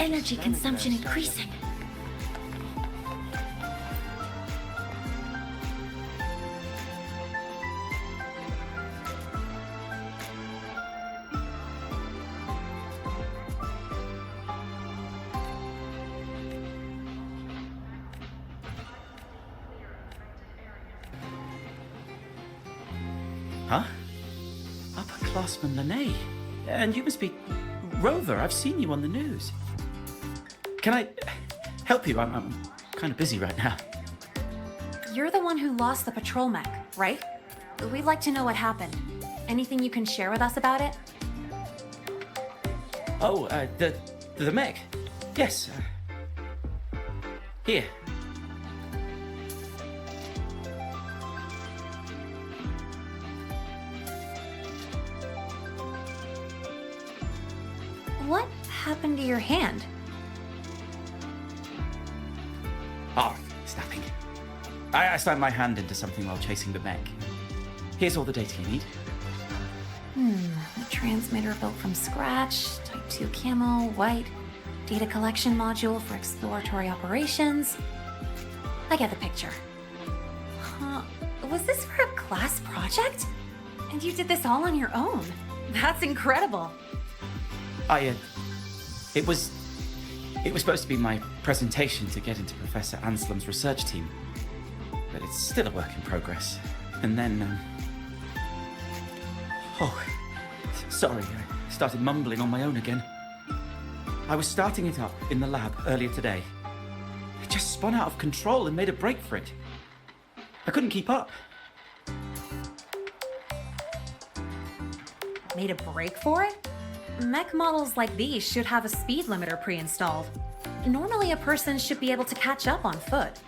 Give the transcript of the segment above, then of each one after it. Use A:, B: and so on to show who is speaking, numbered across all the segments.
A: energy consumption increasing.
B: Huh? Upperclassman Lene. And you must be Rover. I've seen you on the news. Can I help you? I'm kind of busy right now.
A: You're the one who lost the patrol mech, right? We'd like to know what happened. Anything you can share with us about it?
B: Oh, the mech. Yes. Here.
A: What happened to your hand?
B: Oh, it's nothing. I slammed my hand into something while chasing the mech. Here's all the data you need.
A: A transmitter built from scratch, Type 2 camo, white, data collection module for exploratory operations. I get the picture. Huh, was this for a class project? And you did this all on your own? That's incredible.
B: It was supposed to be my presentation to get into Professor Anselm's research team, but it's still a work in progress. And then, sorry, I started mumbling on my own again. I was starting it up in the lab earlier today. It just spun out of control and made a break for it. I couldn't keep up.
A: Made a break for it? Mech models like these should have a speed limiter pre-installed. Normally a person should be able to catch up on foot.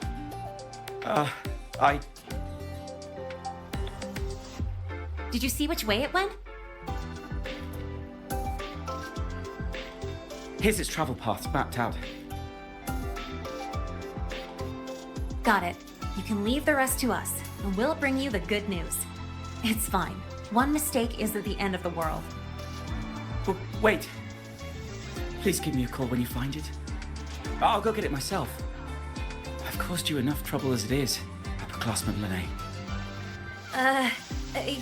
A: Did you see which way it went?
B: Here's its travel path mapped out.
A: Got it. You can leave the rest to us, and we'll bring you the good news. It's fine. One mistake isn't the end of the world.
B: But wait. Please give me a call when you find it. I'll go get it myself. I've caused you enough trouble as it is, upperclassman Lene.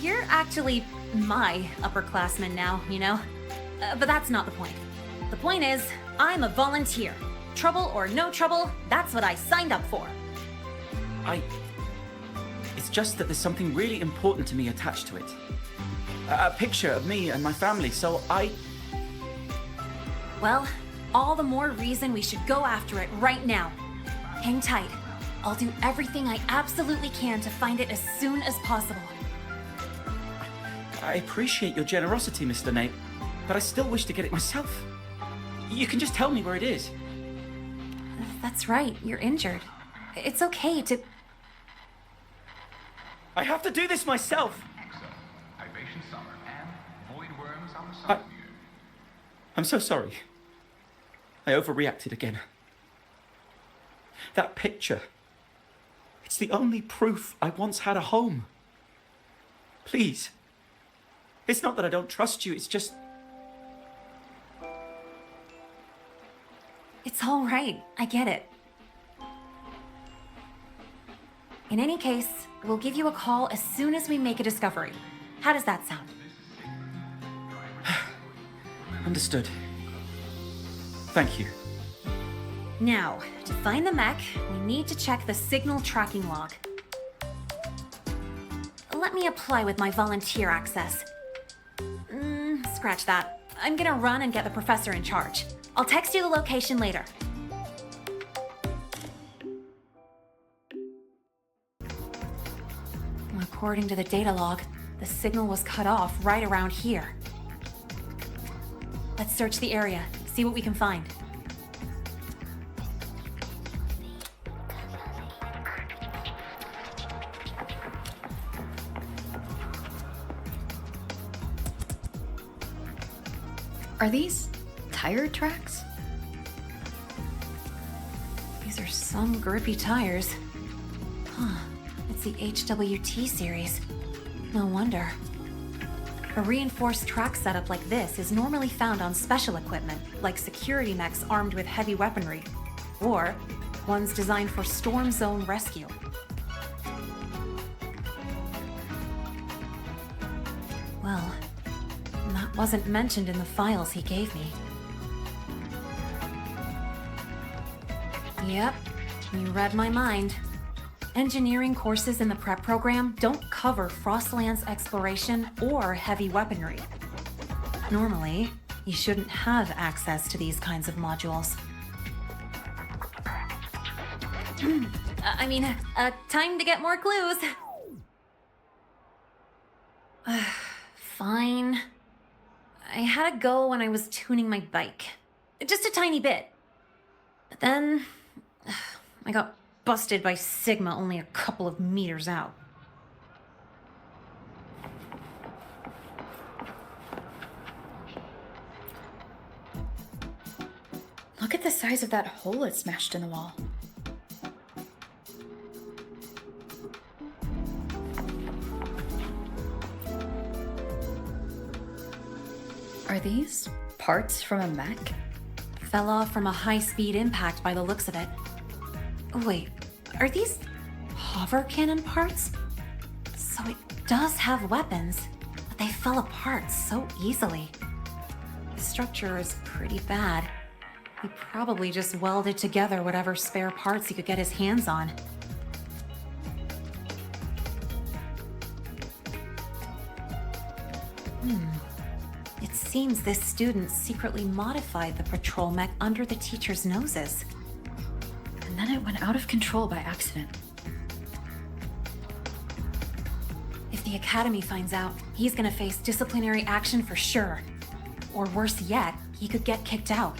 A: You're actually my upperclassman now, you know? But that's not the point. The point is, I'm a volunteer. Trouble or no trouble, that's what I signed up for.
B: It's just that there's something really important to me attached to it. A picture of me and my family, so
A: Well, all the more reason we should go after it right now. Hang tight. I'll do everything I absolutely can to find it as soon as possible.
B: I appreciate your generosity, Mr. Nate, but I still wish to get it myself. You can just tell me where it is.
A: That's right, you're injured. It's okay to...
B: I have to do this myself! I'm so sorry. I overreacted again. That picture. It's the only proof I once had a home. Please. It's not that I don't trust you, it's just...
A: It's all right, I get it. In any case, we'll give you a call as soon as we make a discovery. How does that sound?
B: Understood. Thank you.
A: Now, to find the mech, we need to check the signal tracking log. Let me apply with my volunteer access. Scratch that. I'm gonna run and get the professor in charge. I'll text you the location later. According to the data log, the signal was cut off right around here. Let's search the area, see what we can find.
C: Are these tire tracks?
A: These are some grippy tires. Huh, it's the HWT series. No wonder. A reinforced track setup like this is normally found on special equipment, like security mechs armed with heavy weaponry, or ones designed for storm zone rescue. Well, that wasn't mentioned in the files he gave me. Yep, you read my mind. Engineering courses in the prep program don't cover Frostland's exploration or heavy weaponry. Normally, you shouldn't have access to these kinds of modules. Time to get more clues. Fine. I had a go when I was tuning my bike. Just a tiny bit. But then, I got busted by Sigma only a couple of meters out.
C: Look at the size of that hole it smashed in the wall. Are these parts from a mech?
A: Fell off from a high-speed impact by the looks of it. Wait, are these hover cannon parts? So it does have weapons, but they fell apart so easily. The structure is pretty bad. He probably just welded together whatever spare parts he could get his hands on. It seems this student secretly modified the patrol mech under the teacher's noses.
C: And then it went out of control by accident.
A: If the Academy finds out, he's gonna face disciplinary action for sure. Or worse yet, he could get kicked out.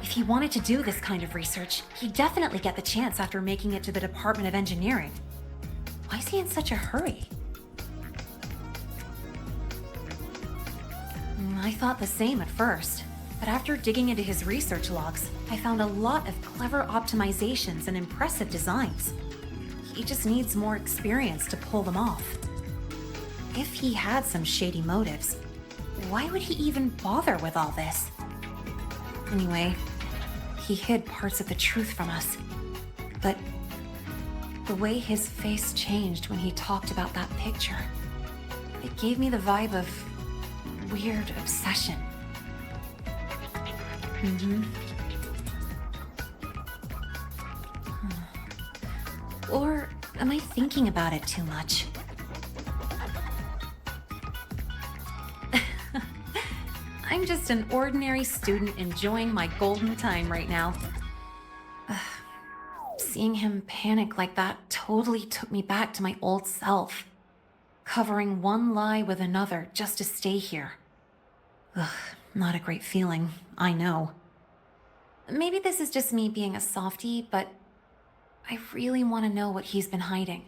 A: If he wanted to do this kind of research, he'd definitely get the chance after making it to the Department of Engineering. Why is he in such a hurry? I thought the same at first, but after digging into his research logs, I found a lot of clever optimizations and impressive designs. He just needs more experience to pull them off. If he had some shady motives, why would he even bother with all this? Anyway, he hid parts of the truth from us. But the way his face changed when he talked about that picture, it gave me the vibe of weird obsession. Or am I thinking about it too much? I'm just an ordinary student enjoying my golden time right now. Seeing him panic like that totally took me back to my old self, covering one lie with another just to stay here. Not a great feeling, I know. Maybe this is just me being a softie, but I really want to know what he's been hiding.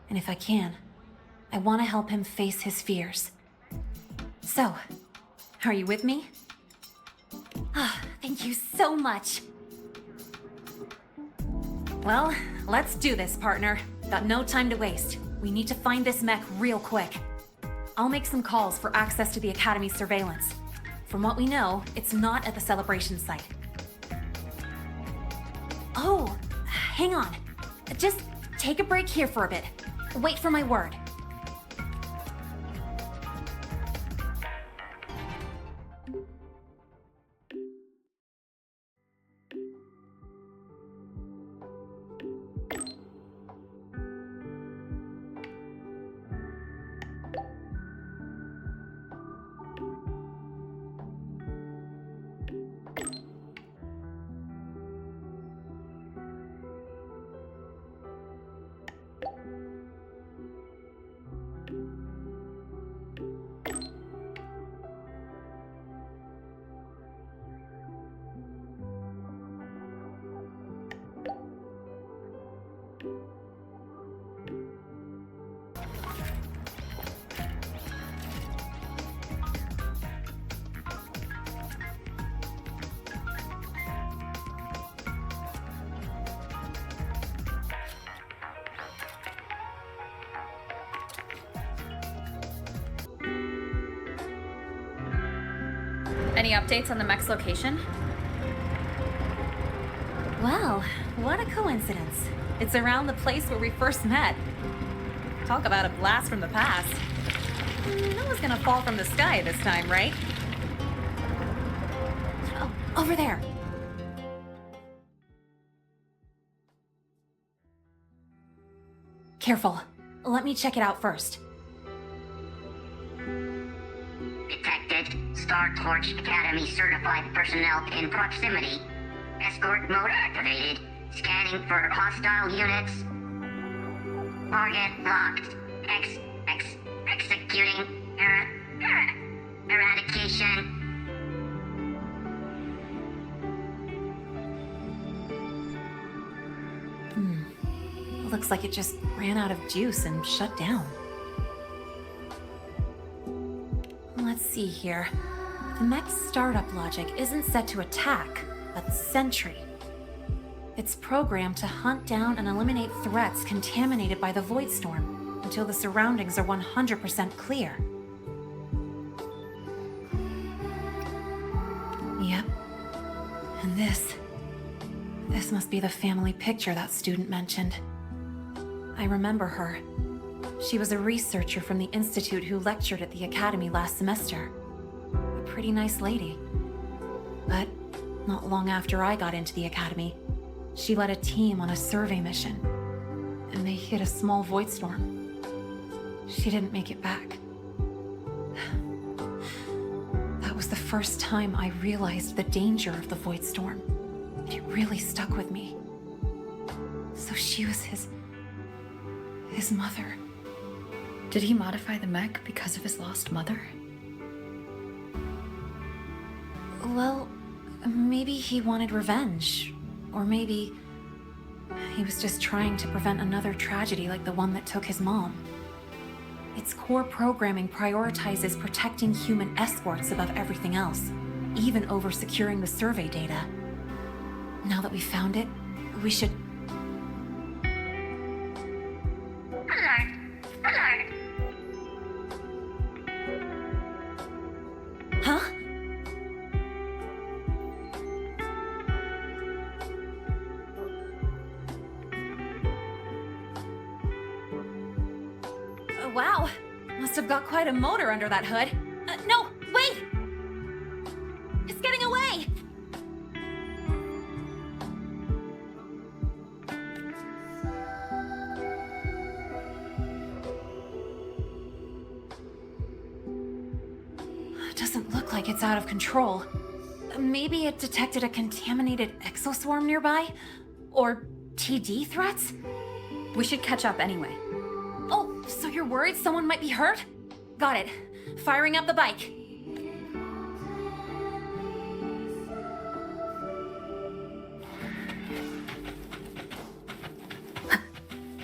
A: And if I can, I want to help him face his fears. So, are you with me? Thank you so much. Well, let's do this, partner. Got no time to waste. We need to find this mech real quick. I'll make some calls for access to the Academy's surveillance. From what we know, it's not at the celebration site. Oh, hang on. Just take a break here for a bit. Wait for my word.
C: Any updates on the mech's location?
A: Well, what a coincidence. It's around the place where we first met. Talk about a blast from the past. No one's gonna fall from the sky this time, right? Oh, over there. Careful. Let me check it out first.
D: Detected. Star Torch Academy certified personnel in proximity. Escort mode activated. Scanning for hostile units. Target locked. Executing. Eradication.
A: Looks like it just ran out of juice and shut down. Let's see here. The mech's startup logic isn't set to attack, but sentry. It's programmed to hunt down and eliminate threats contaminated by the Void Storm until the surroundings are 100% clear. Yep. And this must be the family picture that student mentioned. I remember her. She was a researcher from the institute who lectured at the academy last semester. A pretty nice lady. But not long after I got into the academy, she led a team on a survey mission, and they hit a small void storm. She didn't make it back. That was the first time I realized the danger of the void storm. It really stuck with me. So she was his mother.
C: Did he modify the mech because of his lost mother?
A: Well, maybe he wanted revenge. Or maybe he was just trying to prevent another tragedy like the one that took his mom. Its core programming prioritizes protecting human escorts above everything else, even over securing the survey data. Now that we found it, we should...
D: Alert.
A: Huh? Wow. Must have got quite a motor under that hood. No, wait! It's getting away! Doesn't look like it's out of control. Maybe it detected a contaminated exoswarm nearby? Or TD threats?
C: We should catch up anyway.
A: Oh, so you're worried someone might be hurt? Got it. Firing up the bike.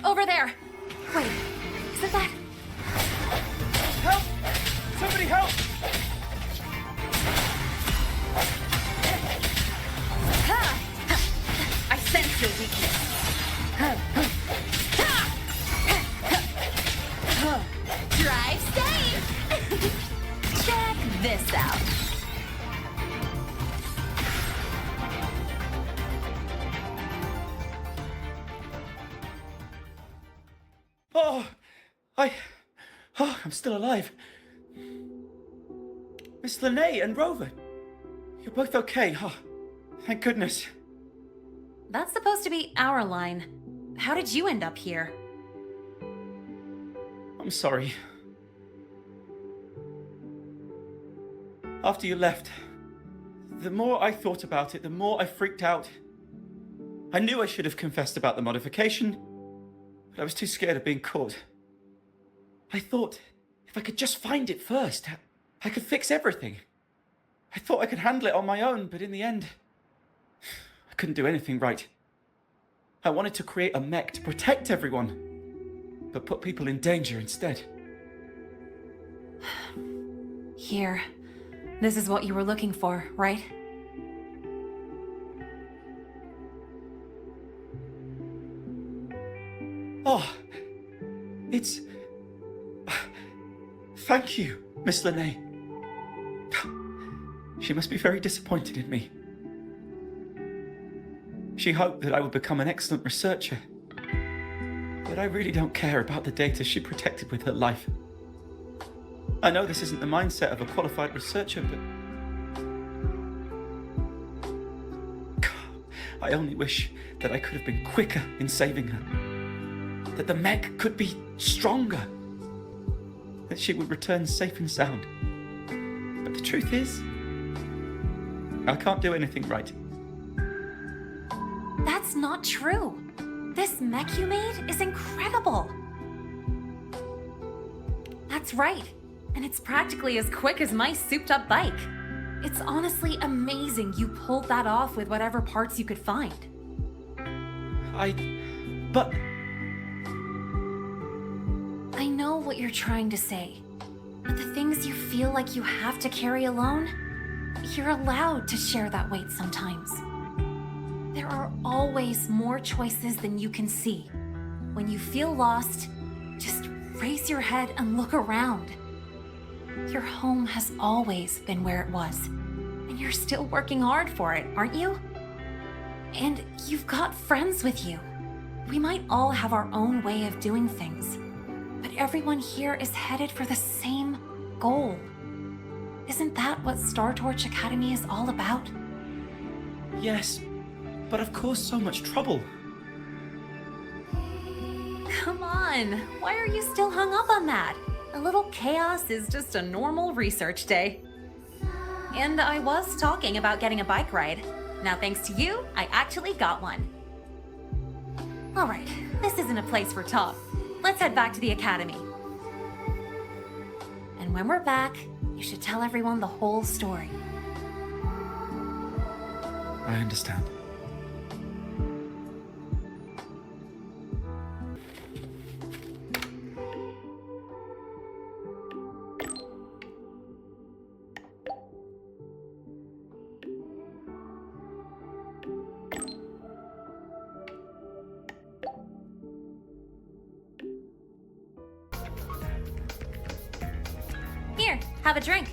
A: Over there! Wait, isn't that...
B: Help! Somebody help!
C: I sense your weakness.
A: Drive safe! Check this out.
B: I'm still alive. Miss Linnae and Rover, you're both okay. Oh, thank goodness.
A: That's supposed to be our line. How did you end up here?
B: I'm sorry. After you left, the more I thought about it, the more I freaked out. I knew I should have confessed about the modification, but I was too scared of being caught. I thought if I could just find it first, I could fix everything. I thought I could handle it on my own, but in the end, I couldn't do anything right. I wanted to create a mech to protect everyone, but put people in danger instead.
A: Here. This is what you were looking for, right?
B: Oh, it's... Thank you, Miss Linnae. She must be very disappointed in me. She hoped that I would become an excellent researcher. But I really don't care about the data she protected with her life. I know this isn't the mindset of a qualified researcher, but I only wish that I could have been quicker in saving her. That the mech could be stronger. That she would return safe and sound. But the truth is, I can't do anything right.
A: That's not true. This mech you made is incredible. That's right. And it's practically as quick as my souped-up bike. It's honestly amazing you pulled that off with whatever parts you could find.
B: But...
A: I know what you're trying to say, but the things you feel like you have to carry alone, you're allowed to share that weight sometimes. There are always more choices than you can see. When you feel lost, just raise your head and look around. Your home has always been where it was, and you're still working hard for it, aren't you? And you've got friends with you. We might all have our own way of doing things, but everyone here is headed for the same goal. Isn't that what StarTorch Academy is all about?
B: Yes, but I've caused so much trouble.
A: Come on, why are you still hung up on that? A little chaos is just a normal research day. And I was talking about getting a bike ride. Now thanks to you, I actually got one. Alright, this isn't a place for talk. Let's head back to the academy. And when we're back, you should tell everyone the whole story.
B: I understand.
A: Here, have a drink.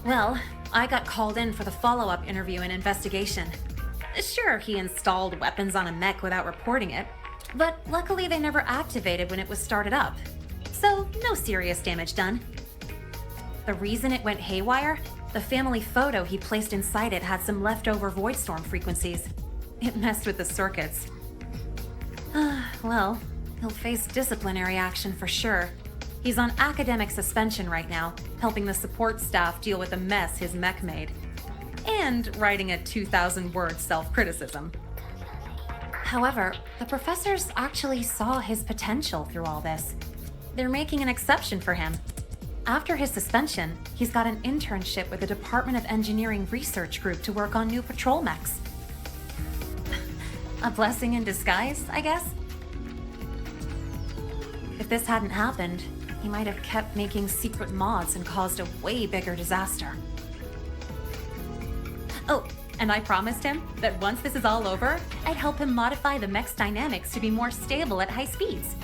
A: Well, I got called in for the follow-up interview and investigation. Sure, he installed weapons on a mech without reporting it, but luckily they never activated when it was started up. So, no serious damage done. The reason it went haywire? The family photo he placed inside it had some leftover Voidstorm frequencies. It messed with the circuits. Well, he'll face disciplinary action for sure. He's on academic suspension right now, helping the support staff deal with the mess his mech made. And writing a 2,000-word self-criticism. However, the professors actually saw his potential through all this. They're making an exception for him. After his suspension, he's got an internship with the Department of Engineering Research Group to work on new patrol mechs. A blessing in disguise, I guess? If this hadn't happened, he might have kept making secret mods and caused a way bigger disaster. Oh, and I promised him that once this is all over, I'd help him modify the mech's dynamics to be more stable at high speeds.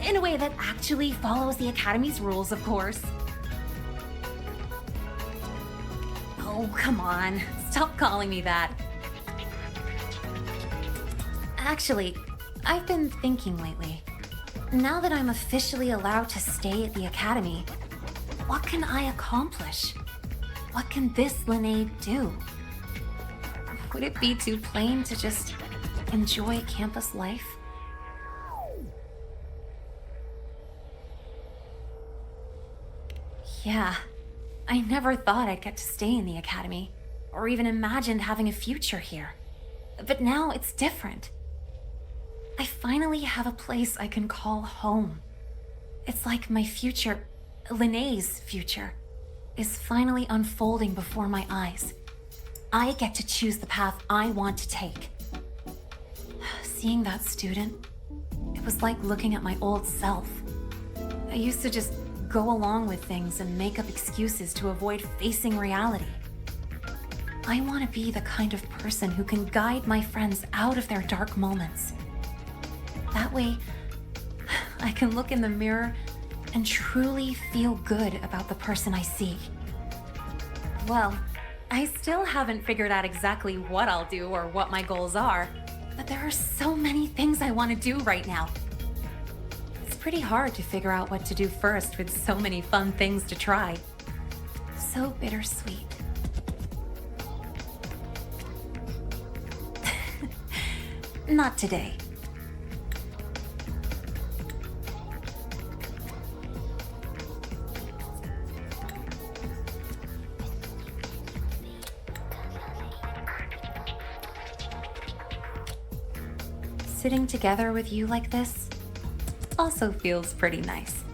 A: In a way that actually follows the Academy's rules, of course. Oh, come on. Stop calling me that. Actually, I've been thinking lately. Now that I'm officially allowed to stay at the Academy, what can I accomplish? What can this Linnae do? Would it be too plain to just enjoy campus life? Yeah, I never thought I'd get to stay in the Academy, or even imagined having a future here. But now it's different. I finally have a place I can call home. It's like my future, Linnae's future, is finally unfolding before my eyes. I get to choose the path I want to take. Seeing that student, it was like looking at my old self. I used to just go along with things and make up excuses to avoid facing reality. I want to be the kind of person who can guide my friends out of their dark moments. That way, I can look in the mirror and truly feel good about the person I seek. Well, I still haven't figured out exactly what I'll do or what my goals are, but there are so many things I want to do right now. It's pretty hard to figure out what to do first with so many fun things to try. So bittersweet. Not today. Sitting together with you like this also feels pretty nice.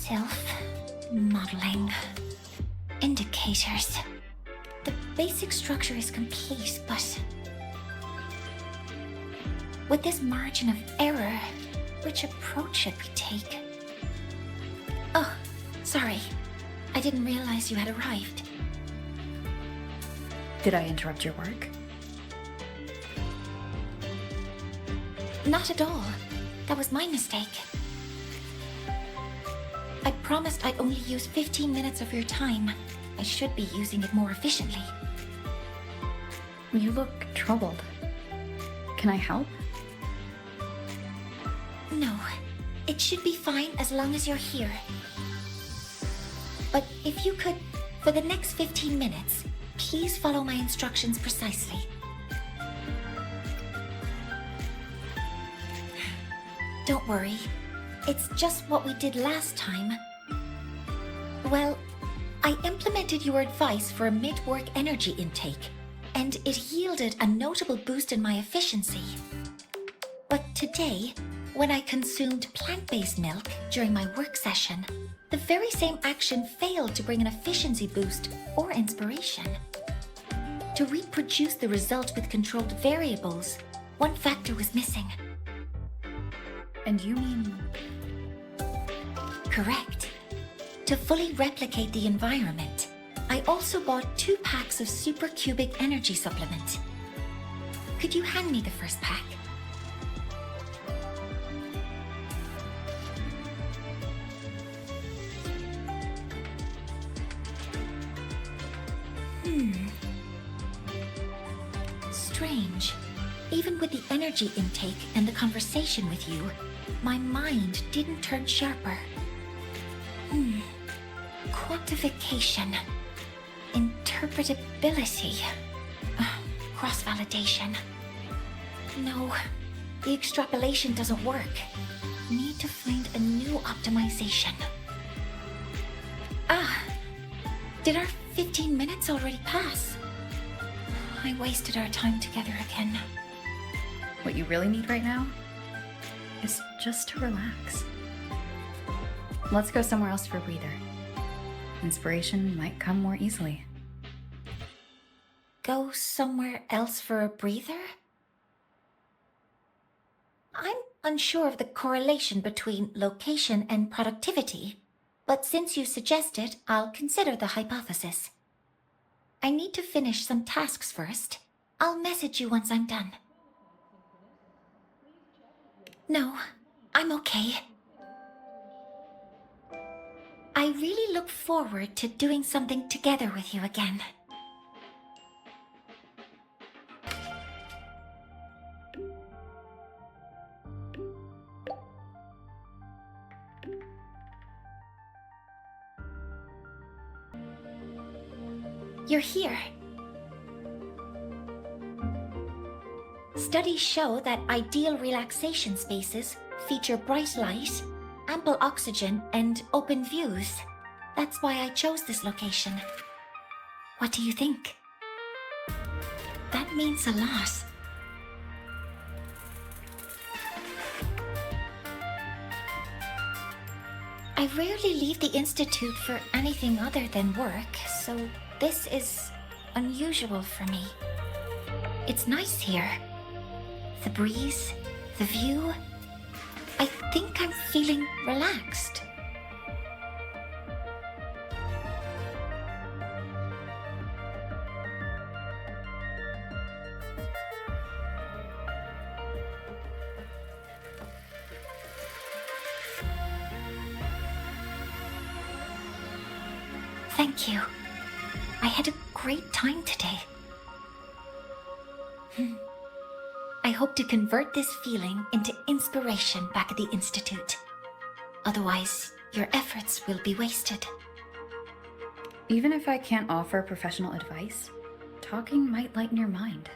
E: Self-modeling. Indicators. The basic structure is complete, but... with this margin of error, which approach should we take? Oh, sorry. I didn't realize you had arrived.
C: Did I interrupt your work?
E: Not at all. That was my mistake. I promised I'd only use 15 minutes of your time. I should be using it more efficiently.
C: You look troubled. Can I help?
E: No, it should be fine as long as you're here. But if you could, for the next 15 minutes, please follow my instructions precisely. Don't worry. It's just what we did last time. Well, I implemented your advice for a mid-work energy intake, and it yielded a notable boost in my efficiency. But today, when I consumed plant-based milk during my work session, the very same action failed to bring an efficiency boost or inspiration. To reproduce the result with controlled variables, one factor was missing.
C: And you mean...
E: Correct. To fully replicate the environment, I also bought 2 packs of supercubic energy supplement. Could you hand me the first pack? Strange. Even with the energy intake and the conversation with you, my mind didn't turn sharper. Quantification. Interpretability. Cross-validation. No, the extrapolation doesn't work. Need to find a new optimization. Did our 15 minutes already pass? I wasted our time together again.
C: What you really need right now is just to relax. Let's go somewhere else for a breather. Inspiration might come more easily.
E: go somewhere else for a breather? I'm unsure of the correlation between location and productivity, but since you suggest it, I'll consider the hypothesis. I need to finish some tasks first. I'll message you once I'm done. No, I'm okay. I really look forward to doing something together with you again. You're here. Studies show that ideal relaxation spaces feature bright light, ample oxygen, and open views. That's why I chose this location. What do you think? That means a lot. I rarely leave the Institute for anything other than work, so this is unusual for me. It's nice here. The breeze, the view. I think I'm feeling relaxed. Thank you. I had a great time today. I hope to convert this feeling into inspiration back at the Institute. Otherwise, your efforts will be wasted.
C: Even if I can't offer professional advice, talking might lighten your mind.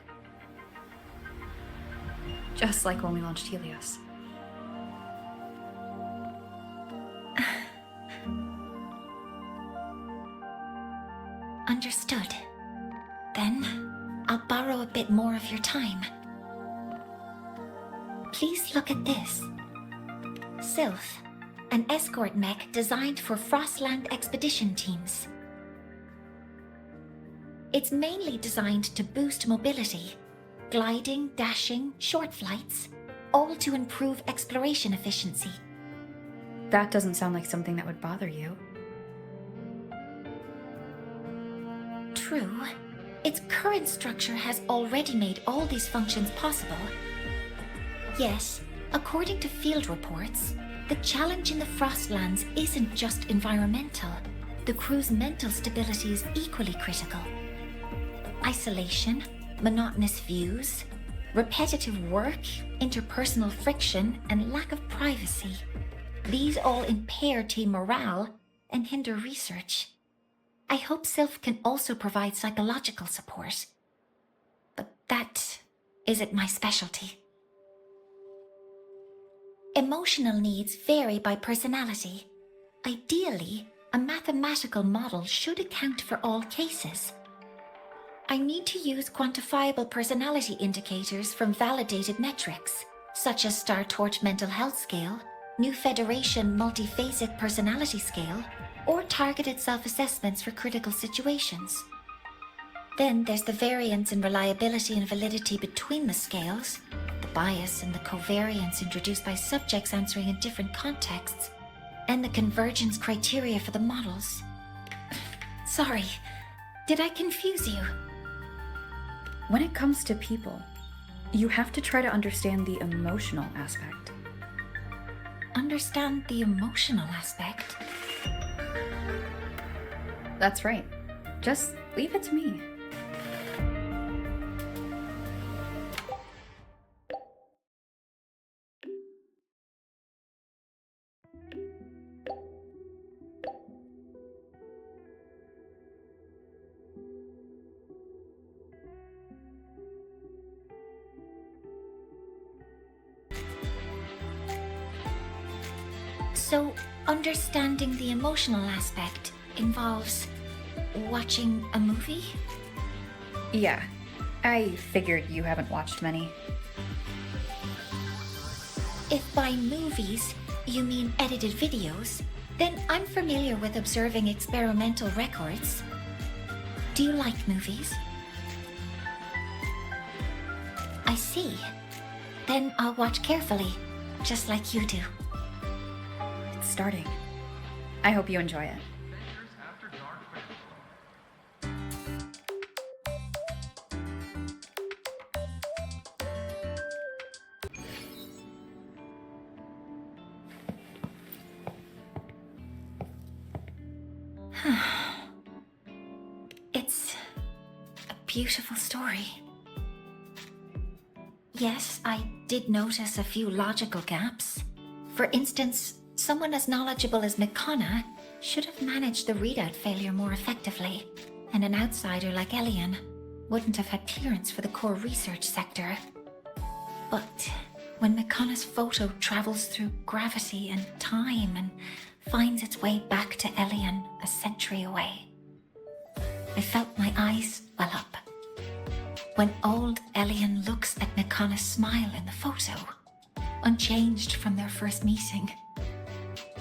C: Just like when we launched Helios.
E: Understood. Then, I'll borrow a bit more of your time. Please look at this. Sylph, an escort mech designed for Frostland expedition teams. It's mainly designed to boost mobility, gliding, dashing, short flights, all to improve exploration efficiency.
C: That doesn't sound like something that would bother you.
E: True. Its current structure has already made all these functions possible. Yes, according to field reports, the challenge in the Frostlands isn't just environmental. The crew's mental stability is equally critical. Isolation, monotonous views, repetitive work, interpersonal friction, and lack of privacy. These all impair team morale and hinder research. I hope Sylph can also provide psychological support. But that isn't my specialty. Emotional needs vary by personality. Ideally, a mathematical model should account for all cases. I need to use quantifiable personality indicators from validated metrics, such as Star Torch Mental Health Scale, New Federation Multiphasic Personality Scale, or targeted self-assessments for critical situations. Then there's the variance in reliability and validity between the scales, the bias and the covariance introduced by subjects answering in different contexts, and the convergence criteria for the models. Sorry, did I confuse you?
C: When it comes to people, you have to try to understand the emotional aspect.
E: Understand the emotional aspect?
C: That's right. Just leave it to me.
E: So, understanding the emotional aspect involves watching a movie?
C: Yeah, I figured you haven't watched many.
E: If by movies you mean edited videos, then I'm familiar with observing experimental records. Do you like movies? I see. Then I'll watch carefully, just like you do.
C: It's starting. I hope you enjoy it.
E: It's a beautiful story. Yes, I did notice a few logical gaps. For instance, someone as knowledgeable as Mikana should have managed the readout failure more effectively, and an outsider like Elian wouldn't have had clearance for the core research sector. But when Mikana's photo travels through gravity and time and finds its way back to Elian a century away, I felt my eyes well up. When old Elian looks at Mikana's smile in the photo, unchanged from their first meeting,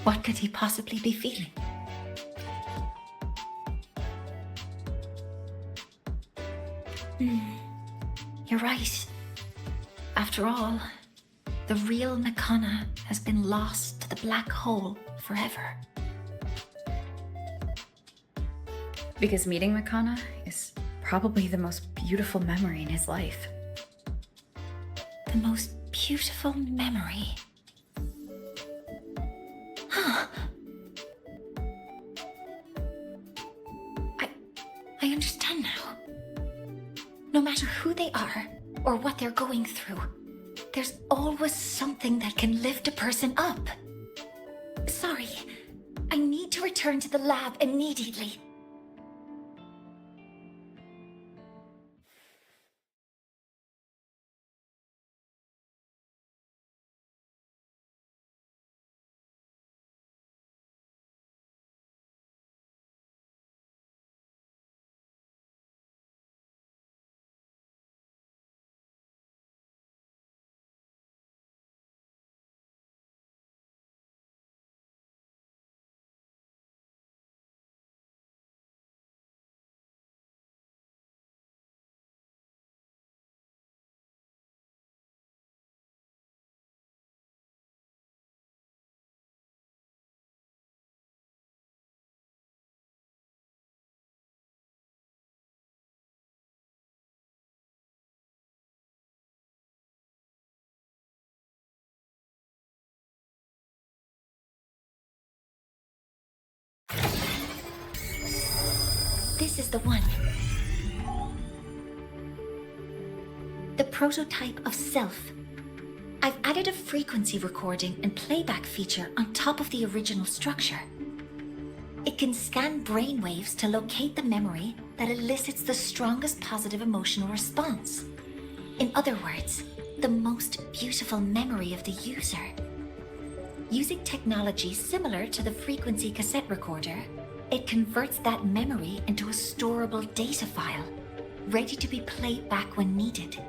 E: what could he possibly be feeling? You're right. After all, the real Mikana has been lost to the black hole forever.
C: Because meeting Mikana is probably the most beautiful memory in his life.
E: The most beautiful memory. I understand now. No matter who they are or what they're going through, there's always something that can lift a person up. Sorry, I need to return to the lab immediately. This is the one. The prototype of self. I've added a frequency recording and playback feature on top of the original structure. It can scan brainwaves to locate the memory that elicits the strongest positive emotional response. In other words, the most beautiful memory of the user. Using technology similar to the frequency cassette recorder, it converts that memory into a storable data file, ready to be played back when needed.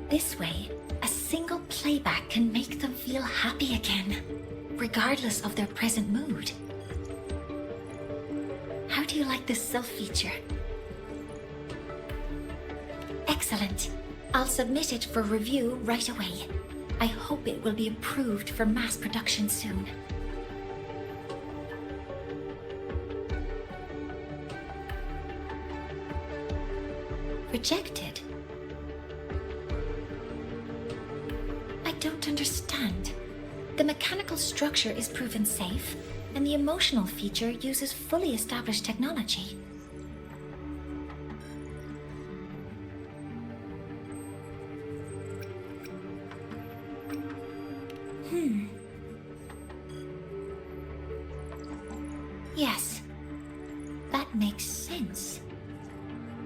E: This way, a single playback can make them feel happy again, regardless of their present mood. How do you like this self feature? Excellent. I'll submit it for review right away. I hope it will be approved for mass production soon. Rejected? I don't understand. The mechanical structure is proven safe, and the emotional feature uses fully established technology. Yes, that makes sense.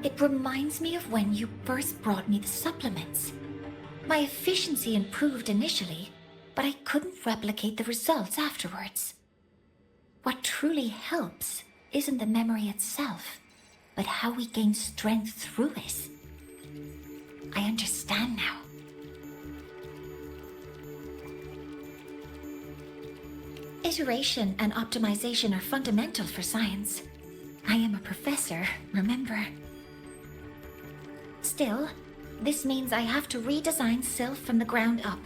E: It reminds me of when you first brought me the supplements. My efficiency improved initially, but I couldn't replicate the results afterwards. What truly helps isn't the memory itself, but how we gain strength through it. I understand now. Iteration and optimization are fundamental for science. I am a professor, remember? Still, This means I have to redesign Sylph from the ground up.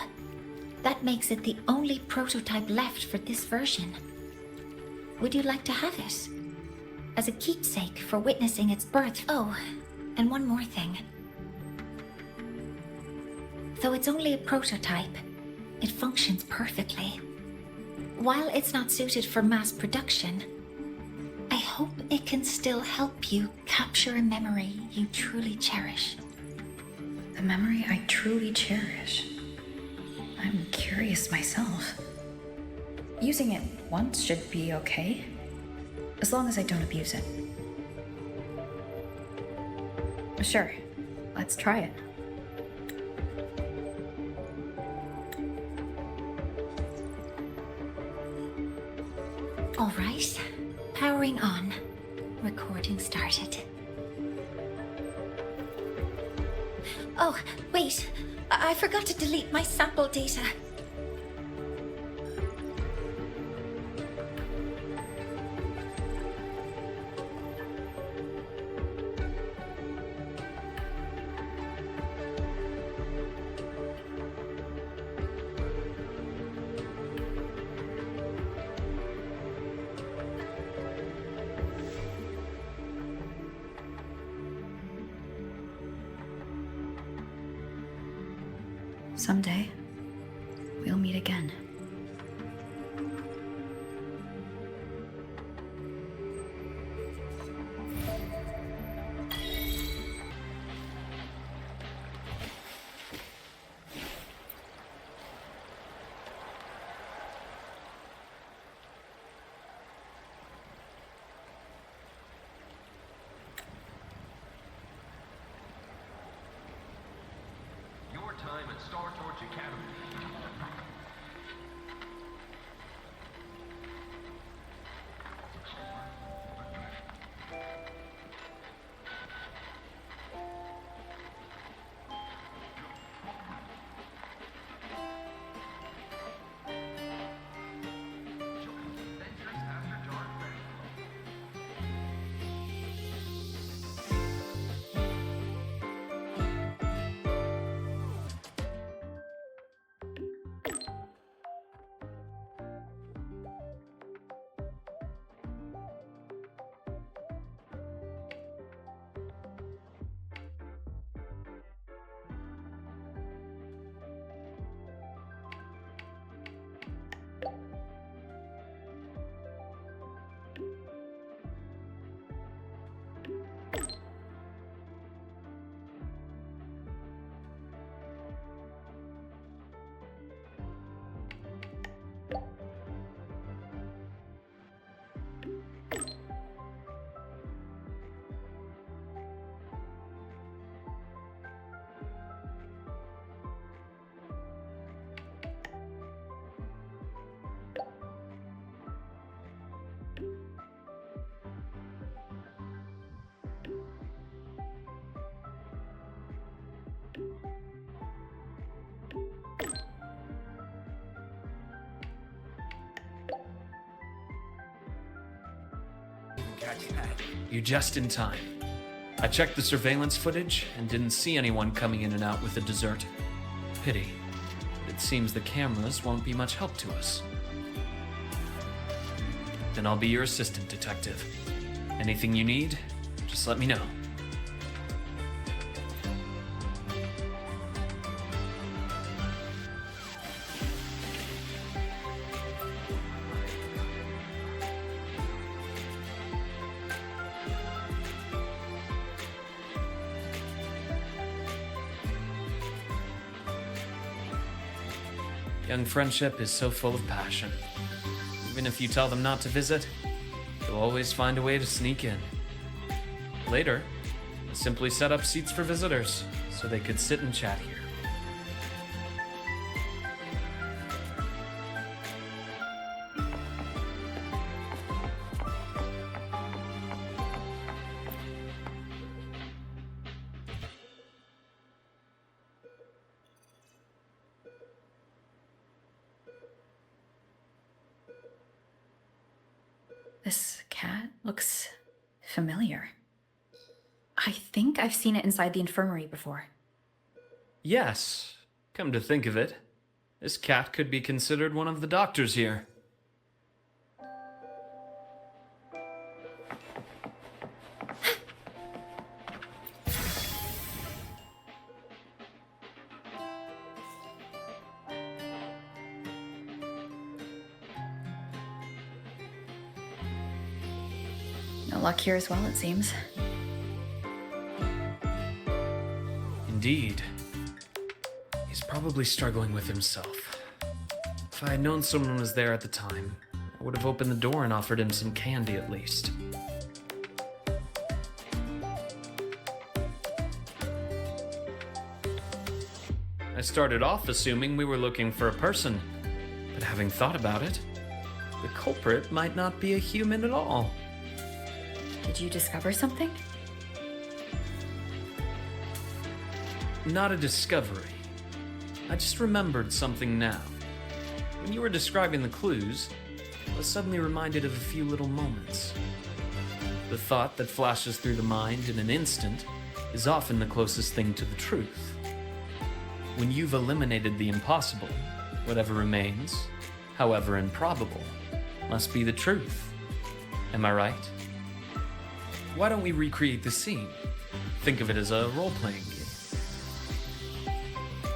E: That makes it the only prototype left for this version. Would you like to have it? As a keepsake for witnessing its birth. Oh, and one more thing. Though it's only a prototype, it functions perfectly. While it's not suited for mass production, I hope it can still help you capture a memory you truly cherish.
C: A memory I truly cherish. I'm curious myself. Using it once should be okay, as long as I don't abuse it. Sure, let's try it.
E: All right, powering on. Recording started. Oh, wait. I forgot to delete my sample data.
C: Someday, we'll meet again.
F: Your time at Star-Torch Academy. Adventures After Dark ready.
B: Catch that.
F: You just in time. I checked the surveillance footage and didn't see anyone coming in and out with a dessert. Pity. But it seems the cameras won't be much help to us. Then I'll be your assistant, detective. Anything you need, just let me know. Young friendship is so full of passion. Even if you tell them not to visit, they'll always find a way to sneak in. Later, I simply set up seats for visitors so they could sit and chat here.
C: This cat looks familiar. I think I've seen it inside the infirmary before.
F: Yes, come to think of it, this cat could be considered one of the doctors here.
C: No luck here as well, it seems.
F: Indeed. He's probably struggling with himself. If I had known someone was there at the time, I would have opened the door and offered him some candy at least. I started off assuming we were looking for a person, but having thought about it, the culprit might not be a human at all.
C: Did you discover something?
F: Not a discovery. I just remembered something now. When you were describing the clues, I was suddenly reminded of a few little moments. The thought that flashes through the mind in an instant is often the closest thing to the truth. When you've eliminated the impossible, whatever remains, however improbable, must be the truth. Am I right? Why don't we recreate the scene? Think of it as a role-playing game.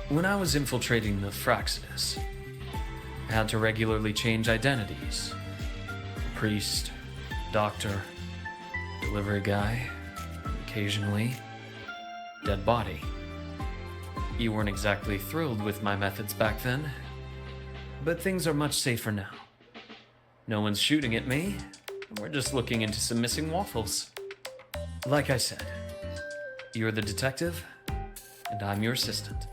F: When I was infiltrating the Fraxidus, I had to regularly change identities. Priest, doctor, delivery guy, occasionally, dead body. You weren't exactly thrilled with my methods back then, but things are much safer now. No one's shooting at me, and we're just looking into some missing waffles. Like I said, you're the detective, and I'm your assistant.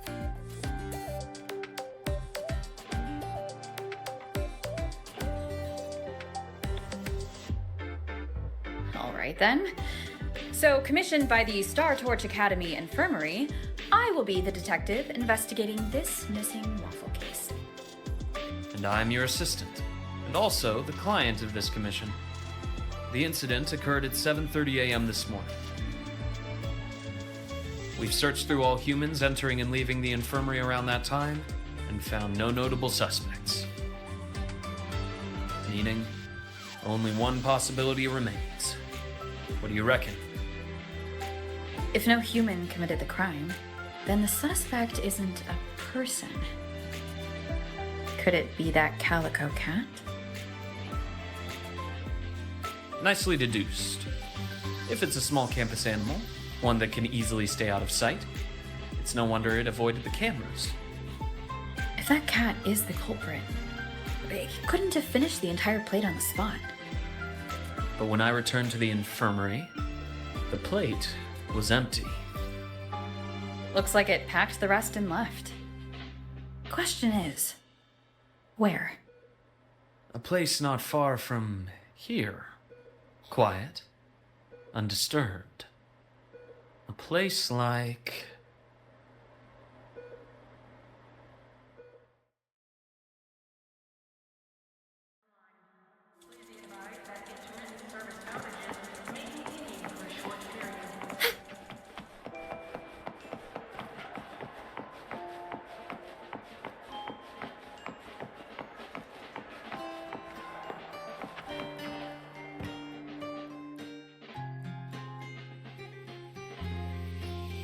C: All right then. So, commissioned by the Star Torch Academy Infirmary, I will be the detective investigating this missing waffle case.
F: And I'm your assistant, and also the client of this commission. The incident occurred at 7:30 a.m. this morning. We've searched through all humans entering and leaving the infirmary around that time and found no notable suspects. Meaning, only one possibility remains. What do you reckon?
C: If no human committed the crime, then the suspect isn't a person. Could it be that calico cat?
F: Nicely deduced. If it's a small campus animal, one that can easily stay out of sight, it's no wonder it avoided the cameras.
C: If that cat is the culprit, he couldn't have finished the entire plate on the spot.
F: But when I returned to the infirmary, the plate was empty.
C: Looks like it packed the rest and left. Question is, where?
F: A place not far from here. Quiet, undisturbed. A place like...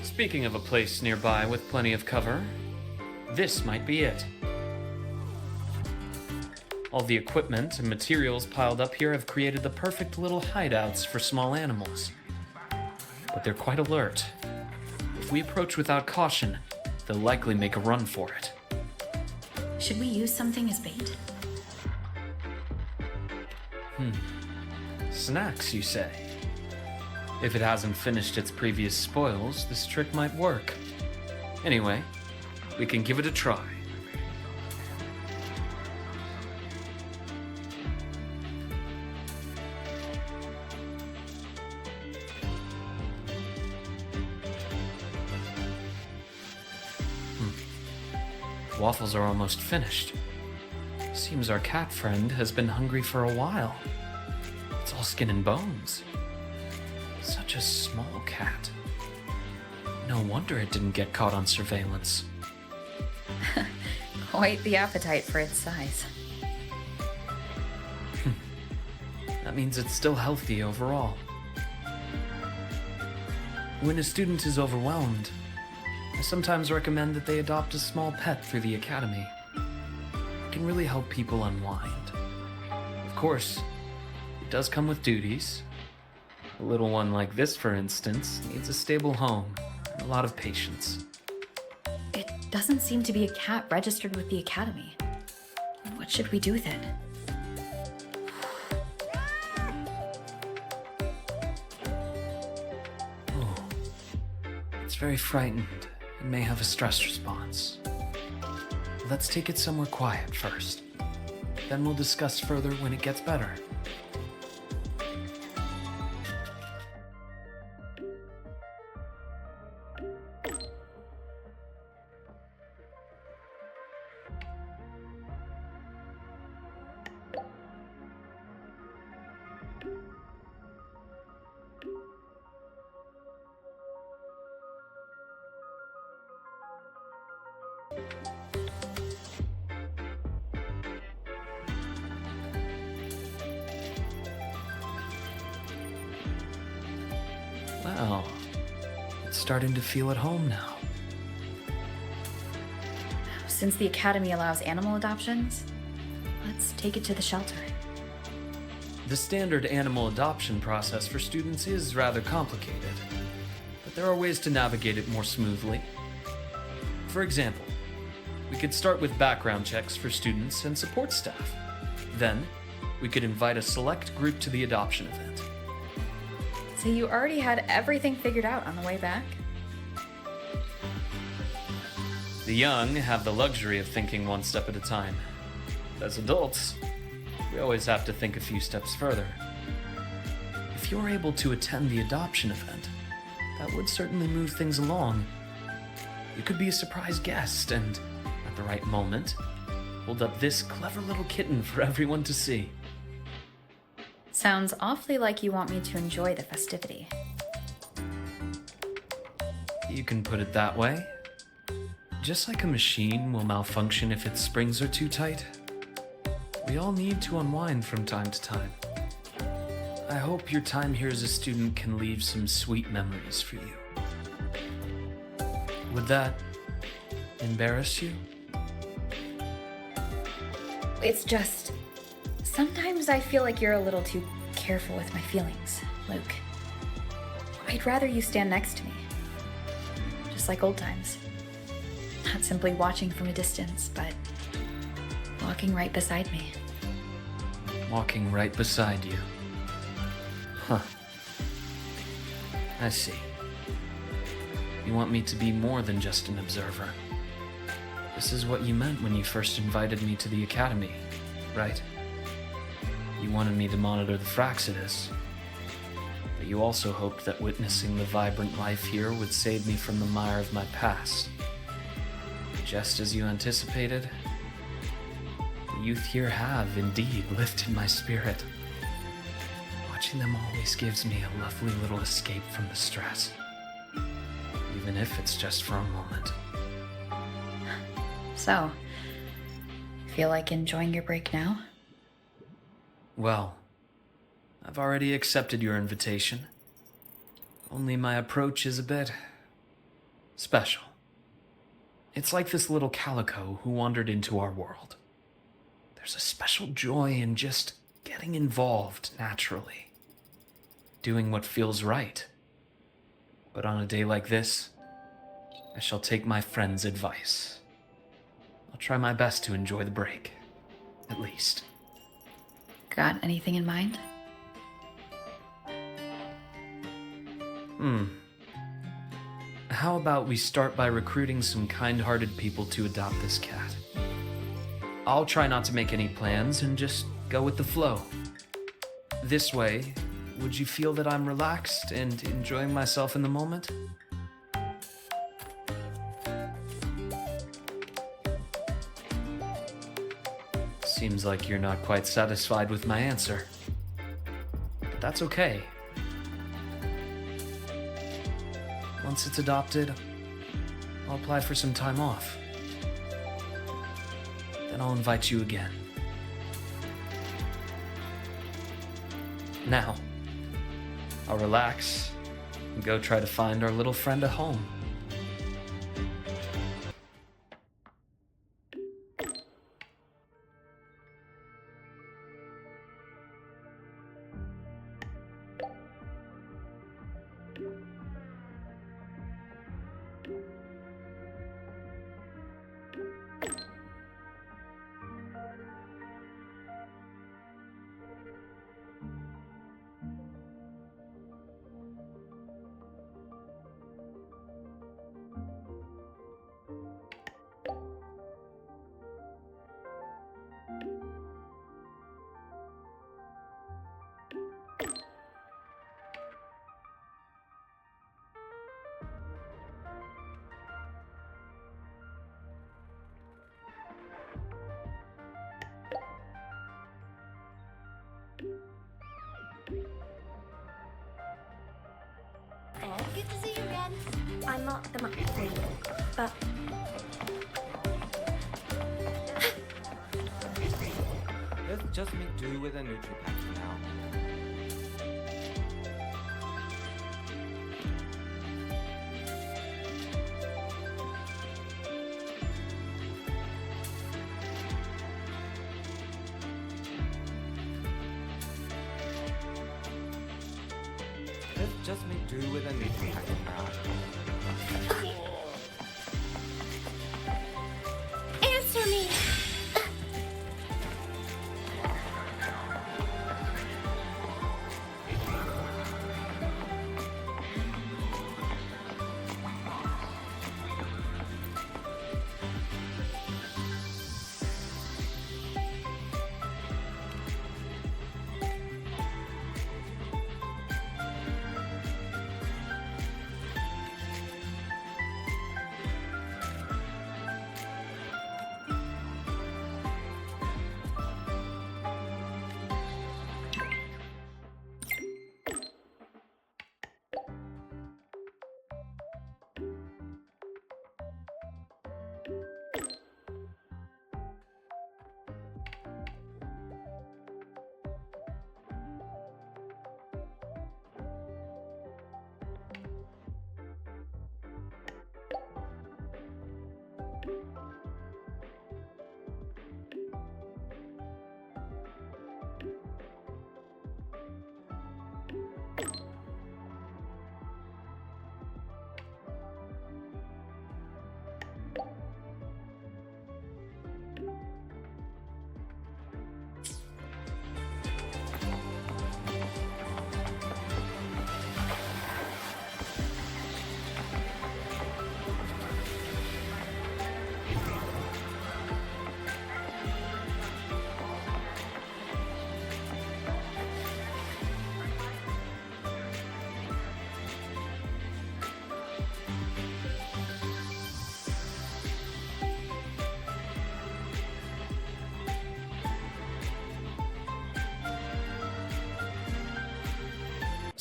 F: Speaking of a place nearby with plenty of cover, this might be it. All the equipment and materials piled up here have created the perfect little hideouts for small animals. But they're quite alert. If we approach without caution, they'll likely make a run for it.
C: Should we use something as bait?
F: Snacks, you say? If it hasn't finished its previous spoils, this trick might work. Anyway, we can give it a try. Waffles are almost finished. Seems our cat friend has been hungry for a while. It's all skin and bones. Such a small cat. No wonder it didn't get caught on surveillance.
C: Quite the appetite for its size.
F: That means it's still healthy overall. When a student is overwhelmed, I sometimes recommend that they adopt a small pet through the academy. It can really help people unwind. Of course, it does come with duties. A little one like this, for instance, needs a stable home and a lot of patience.
C: It doesn't seem to be a cat registered with the academy. What should we do with it?
F: It's very frightened and may have a stress response. Let's take it somewhere quiet first. Then we'll discuss further when it gets better. Well, it's starting to feel at home now.
C: Since the academy allows animal adoptions, let's take it to the shelter.
F: The standard animal adoption process for students is rather complicated, but there are ways to navigate it more smoothly. For example, we could start with background checks for students and support staff. Then, we could invite a select group to the adoption event.
C: So you already had everything figured out on the way back?
F: The young have the luxury of thinking one step at a time. As adults, we always have to think a few steps further. If you're able to attend the adoption event, that would certainly move things along. You could be a surprise guest and, at the right moment, hold up this clever little kitten for everyone to see.
C: Sounds awfully like you want me to enjoy the festivity.
F: You can put it that way. Just like a machine will malfunction if its springs are too tight, we all need to unwind from time to time. I hope your time here as a student can leave some sweet memories for you. Would that embarrass you?
C: It's just... sometimes I feel like you're a little too careful with my feelings, Luke. I'd rather you stand next to me. Just like old times. Not simply watching from a distance, but walking right beside me.
F: Walking right beside you. Huh. I see. You want me to be more than just an observer. This is what you meant when you first invited me to the academy, right? You wanted me to monitor the Fraxidus, but you also hoped that witnessing the vibrant life here would save me from the mire of my past. Just as you anticipated, the youth here have indeed lifted my spirit. Watching them always gives me a lovely little escape from the stress, even if it's just for a moment.
C: So, feel like enjoying your break now?
F: Well, I've already accepted your invitation. Only my approach is a bit special. It's like this little calico who wandered into our world. There's a special joy in just getting involved naturally, doing what feels right. But on a day like this, I shall take my friend's advice. I'll try my best to enjoy the break, at least.
C: Got anything in mind?
F: How about we start by recruiting some kind-hearted people to adopt this cat? I'll try not to make any plans and just go with the flow. This way, would you feel that I'm relaxed and enjoying myself in the moment? Seems like you're not quite satisfied with my answer. But that's okay. Once it's adopted, I'll apply for some time off. Then I'll invite you again. Now, I'll relax and go try to find our little friend a home.
G: Oh, good to see you again. I'm not the map queen, but
H: Let's just make do with a Nutri-Pack for now. Let's just make do with a Nutri-Pack for now.
G: answer me.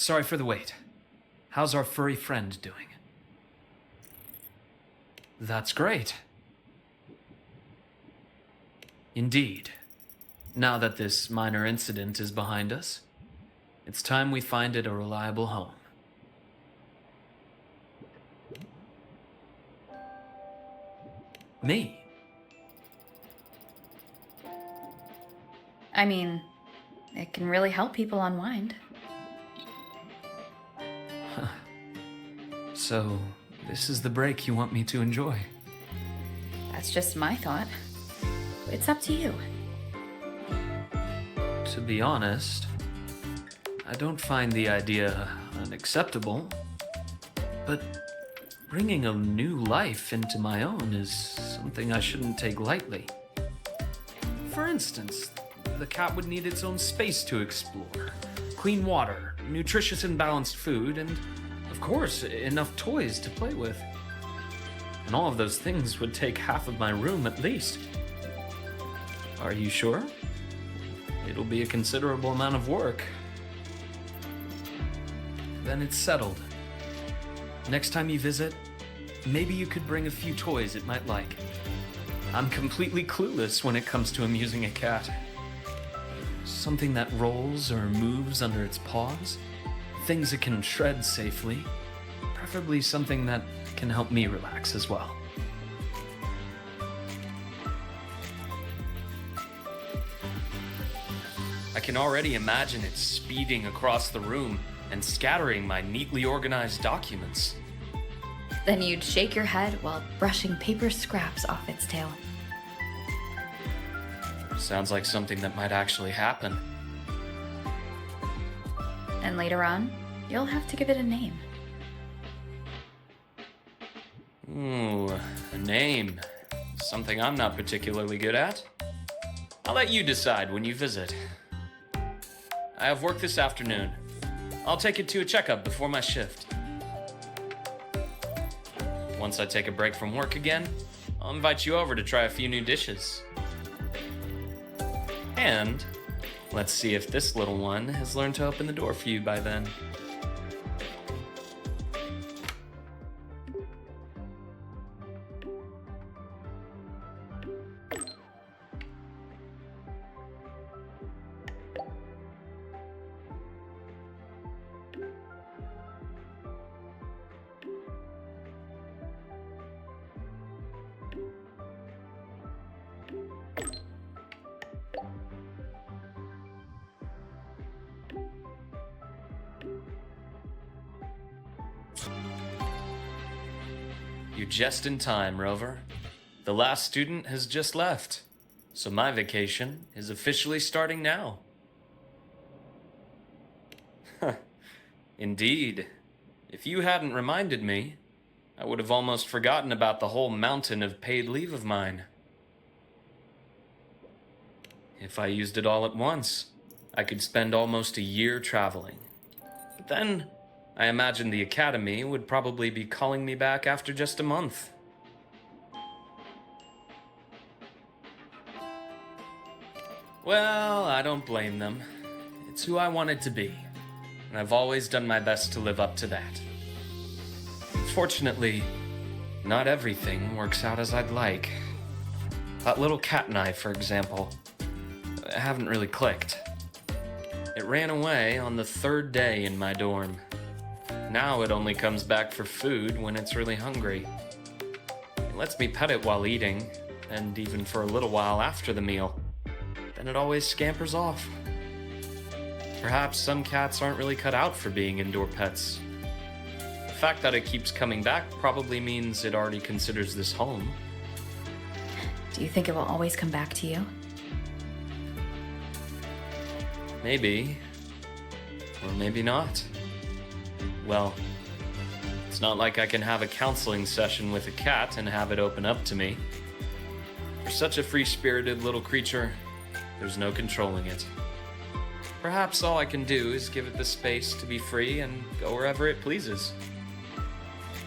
F: Sorry for the wait. How's our furry friend doing? That's great. Indeed. Now that this minor incident is behind us, it's time we find it a reliable home. Me?
C: I mean, it can really help people unwind.
F: So, this is the break you want me to enjoy?
C: That's just my thought. It's up to you.
F: To be honest, I don't find the idea unacceptable, but bringing a new life into my own is something I shouldn't take lightly. For instance, the cat would need its own space to explore, clean water, nutritious and balanced food, and, of course, enough toys to play with. And all of those things would take half of my room at least. Are you sure? It'll be a considerable amount of work. Then it's settled. Next time you visit, maybe you could bring a few toys it might like. I'm completely clueless when it comes to amusing a cat. Something that rolls or moves under its paws, things it can shred safely, preferably something that can help me relax as well. I can already imagine it speeding across the room and scattering my neatly organized documents.
C: Then you'd shake your head while brushing paper scraps off its tail.
F: Sounds like something that might actually happen.
C: And later on, you'll have to give it a name.
F: Ooh, a name. Something I'm not particularly good at. I'll let you decide when you visit. I have work this afternoon. I'll take it to a checkup before my shift. Once I take a break from work again, I'll invite you over to try a few new dishes. And let's see if this little one has learned to open the door for you by then. You're just in time, Rover. The last student has just left, so my vacation is officially starting now. Indeed. If you hadn't reminded me, I would have almost forgotten about the whole mountain of paid leave of mine. If I used it all at once, I could spend almost a year traveling. But then, I imagine the Academy would probably be calling me back after just a month. Well, I don't blame them. It's who I wanted to be, and I've always done my best to live up to that. Fortunately, not everything works out as I'd like. That little cat and I, for example, haven't really clicked. It ran away on the third day in my dorm. Now it only comes back for food when it's really hungry. It lets me pet it while eating, and even for a little while after the meal. Then it always scampers off. Perhaps some cats aren't really cut out for being indoor pets. The fact that it keeps coming back probably means it already considers this home.
C: Do you think it will always come back to you?
F: Maybe. Or maybe not. Well, it's not like I can have a counseling session with a cat and have it open up to me. For such a free-spirited little creature, there's no controlling it. Perhaps all I can do is give it the space to be free and go wherever it pleases.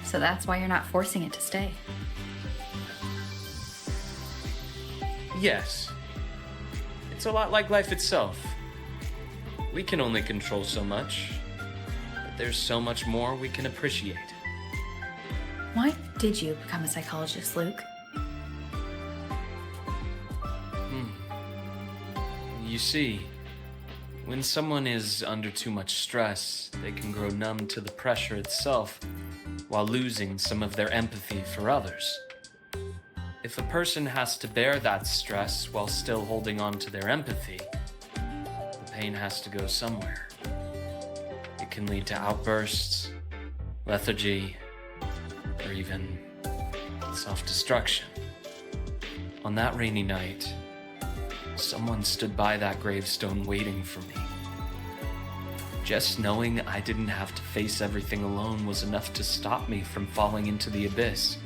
C: So that's why you're not forcing it to stay.
F: Yes. It's a lot like life itself. We can only control so much, but there's so much more we can appreciate.
C: Why did you become a psychologist, Luke?
F: You see, when someone is under too much stress, they can grow numb to the pressure itself while losing some of their empathy for others. If a person has to bear that stress while still holding on to their empathy, the pain has to go somewhere. It can lead to outbursts, lethargy, or even self-destruction. On that rainy night, someone stood by that gravestone waiting for me. Just knowing I didn't have to face everything alone was enough to stop me from falling into the abyss.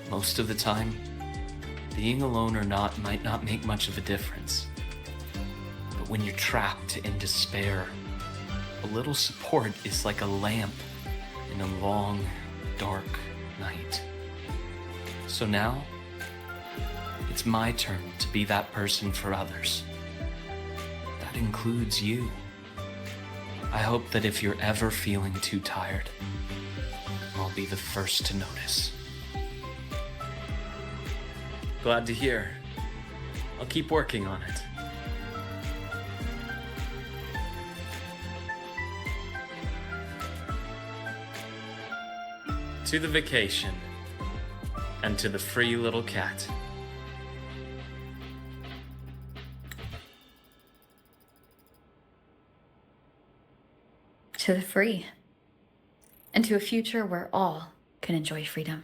F: Most of the time, being alone or not might not make much of a difference. But when you're trapped in despair, a little support is like a lamp in a long, dark night. So now, it's my turn to be that person for others. That includes you. I hope that if you're ever feeling too tired, I'll be the first to notice. Glad to hear. I'll keep working on it. To the vacation, and to the free little cat.
C: To the free. And to a future where all can enjoy freedom.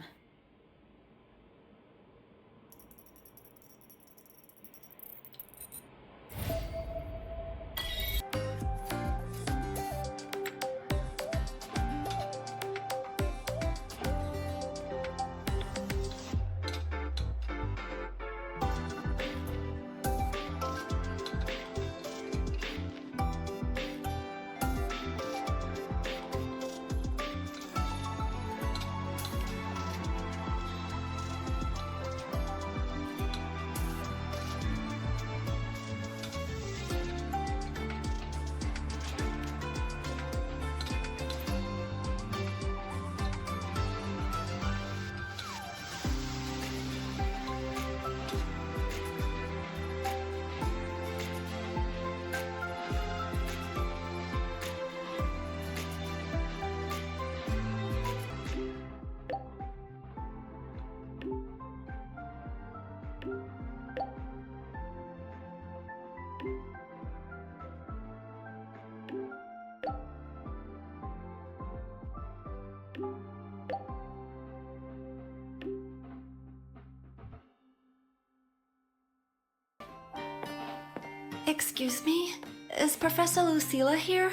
A: Excuse me? Is Professor Lucilla here?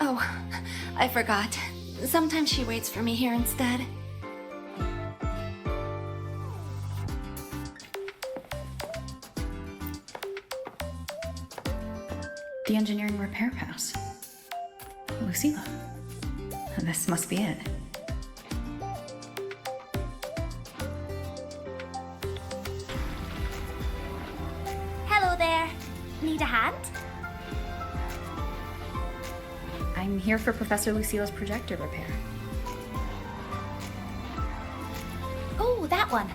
A: Oh, I forgot. Sometimes she waits for me here instead.
C: The engineering repair pass. Lucilla. This must be it.
G: Hello there. Need a hand?
C: I'm here for Professor Lucilla's projector repair.
G: Oh, that one.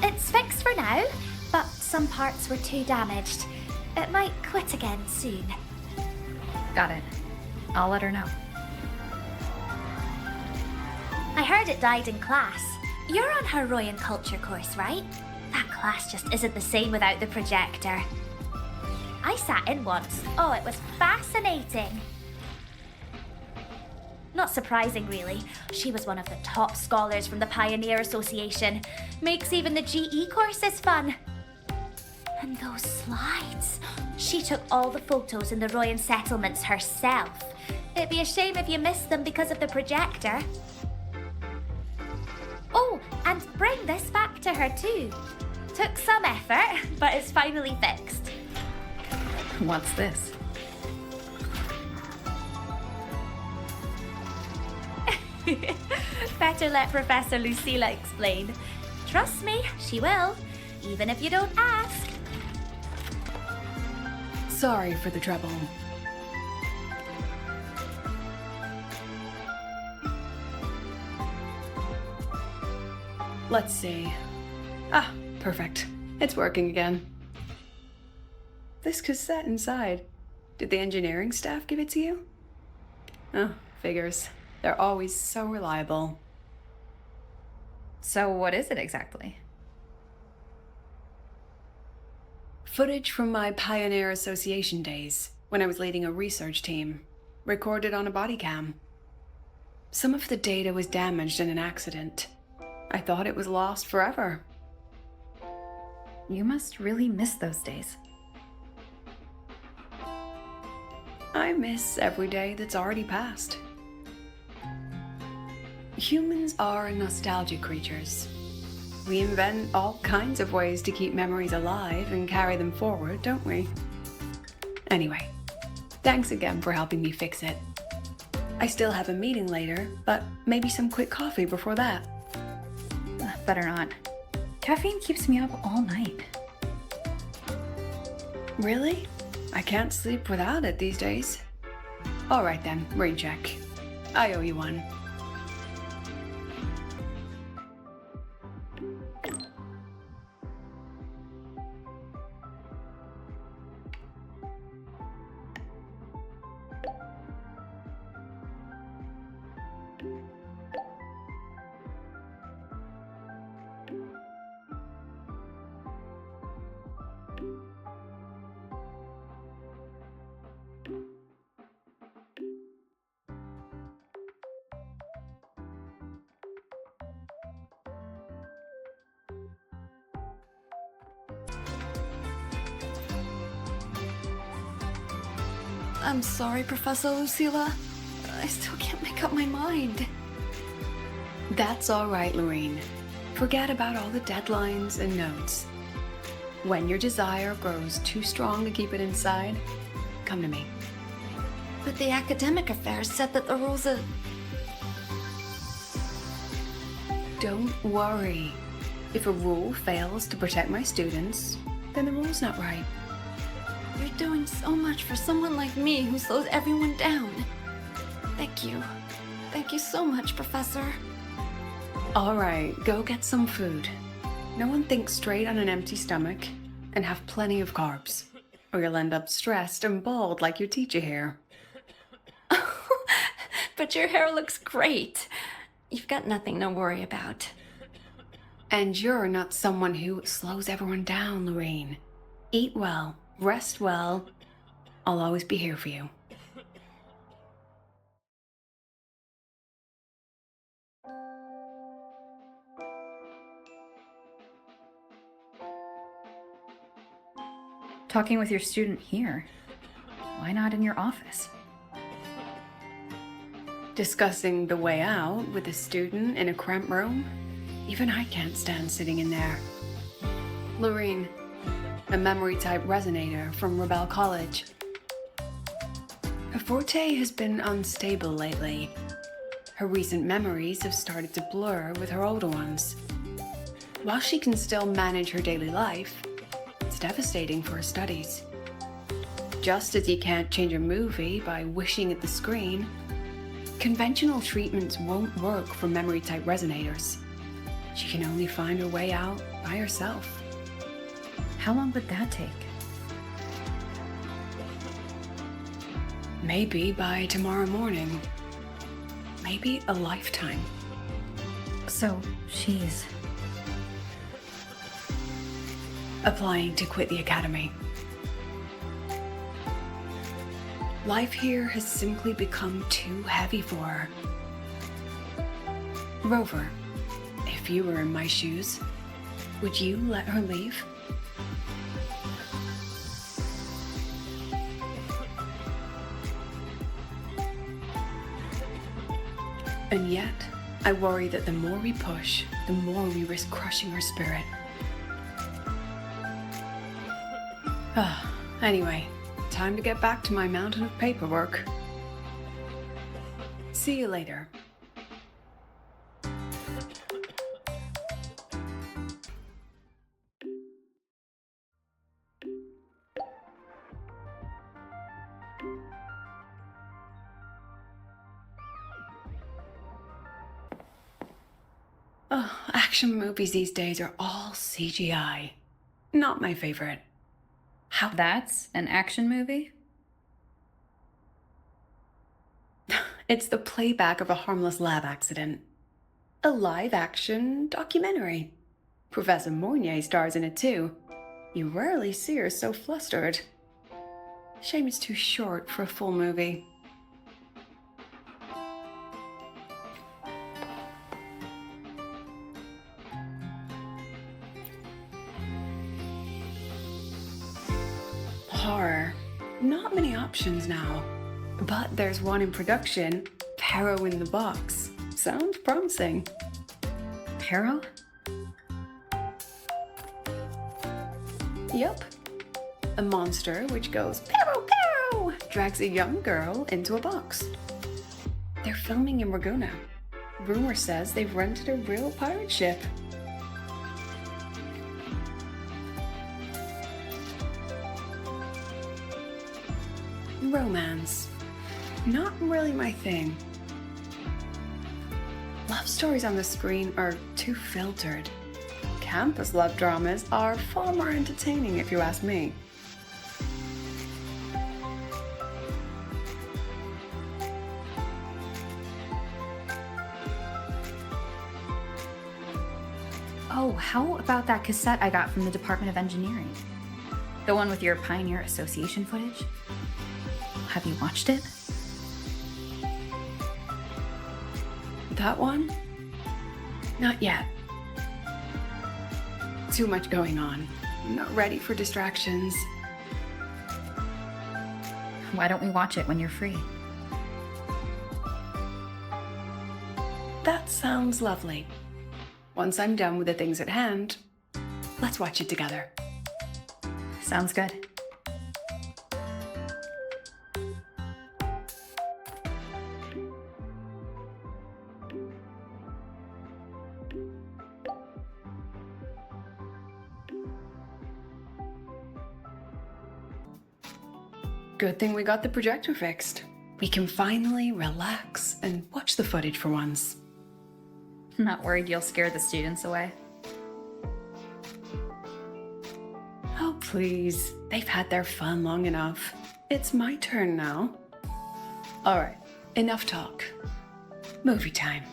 G: It's fixed for now, but some parts were too damaged. It might quit again soon.
C: Got it. I'll let her know.
G: I heard it died in class. You're on her Royan Culture course, right? That class just isn't the same without the projector. I sat in once. Oh, it was fascinating. Not surprising, really. She was one of the top scholars from the Pioneer Association. Makes even the GE courses fun. And those slides. She took all the photos in the Royan settlements herself. It'd be a shame if you missed them because of the projector. Oh, and bring this back to her too. Took some effort, but it's finally fixed.
C: What's this?
G: Better let Professor Lucilla explain. Trust me, she will, even if you don't ask.
I: Sorry for the trouble. Let's see. Ah, perfect. It's working again. This cassette inside. Did the engineering staff give it to you? Oh, figures. They're always so reliable.
C: So what is it exactly?
I: Footage from my Pioneer Association days, when I was leading a research team, recorded on a body cam. Some of the data was damaged in an accident. I thought it was lost forever.
C: You must really miss those days.
I: I miss every day that's already passed. Humans are nostalgic creatures. We invent all kinds of ways to keep memories alive and carry them forward, don't we? Anyway, thanks again for helping me fix it. I still have a meeting later, but maybe some quick coffee before that.
C: Better not. Caffeine keeps me up all night.
I: Really? I can't sleep without it these days. All right then, rain check. I owe you one. I'm sorry, Professor Lucilla. I still can't make up my mind. That's all right, Lorene. Forget about all the deadlines and notes. When your desire grows too strong to keep it inside, come to me.
E: But the academic affairs said that the rules are...
I: Don't worry. If a rule fails to protect my students, then the rule's not right.
E: You're doing so much for someone like me who slows everyone down. Thank you. Thank you so much, Professor.
I: All right, go get some food. No one thinks straight on an empty stomach, and have plenty of carbs, or you'll end up stressed and bald like your teacher here.
E: But your hair looks great. You've got nothing to worry about.
I: And you're not someone who slows everyone down, Lorene. Eat well, rest well. I'll always be here for you.
C: Talking with your student here. Why not in your office?
I: Discussing the way out with a student in a cramped room? Even I can't stand sitting in there. Lorene, a memory-type resonator from Rebel College. Her forte has been unstable lately. Her recent memories have started to blur with her older ones. While she can still manage her daily life, it's devastating for her studies. Just as you can't change a movie by wishing at the screen, conventional treatments won't work for memory-type resonators. She can only find her way out by herself.
C: How long would that take?
I: Maybe by tomorrow morning. Maybe a lifetime.
C: So, she's...
I: applying to quit the academy. Life here has simply become too heavy for her. Rover, if you were in my shoes, would you let her leave? And yet, I worry that the more we push, the more we risk crushing her spirit. Anyway, time to get back to my mountain of paperwork. See you later. Action movies these days are all CGI. Not my favorite.
C: How? That's an action movie?
I: It's the playback of a harmless lab accident. A live-action documentary. Professor Mournier stars in it too. You rarely see her so flustered. Shame it's too short for a full movie. Horror. Not many options now. But there's one in production, Perro in the Box. Sounds promising.
C: Perro?
I: Yup. A monster which goes Perro, Perro, drags a young girl into a box. They're filming in Raguna. Rumor says they've rented a real pirate ship. Romance. Not really my thing. Love stories on the screen are too filtered. Campus love dramas are far more entertaining if you ask me.
C: Oh, how about that cassette I got from the Department of Engineering? The one with your Pioneer Association footage? Have you watched it?
I: That one? Not yet. Too much going on. I'm not ready for distractions.
C: Why don't we watch it when you're free?
I: That sounds lovely. Once I'm done with the things at hand, let's watch it together.
C: Sounds good.
I: Good thing we got the projector fixed. We can finally relax and watch the footage for once.
C: Not worried you'll scare the students away.
I: Oh, please. They've had their fun long enough. It's my turn now. All right, enough talk. Movie time.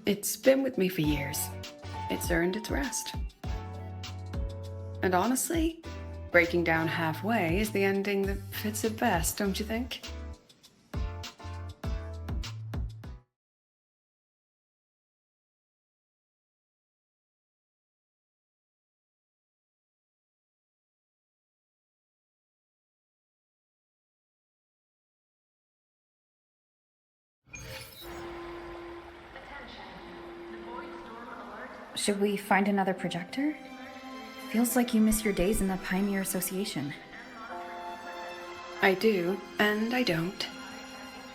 I: It's been with me for years. It's earned its rest. And honestly, breaking down halfway is the ending that fits it best, don't you think?
C: Should we find another projector? Feels like you miss your days in the Pioneer Association.
I: I do, and I don't.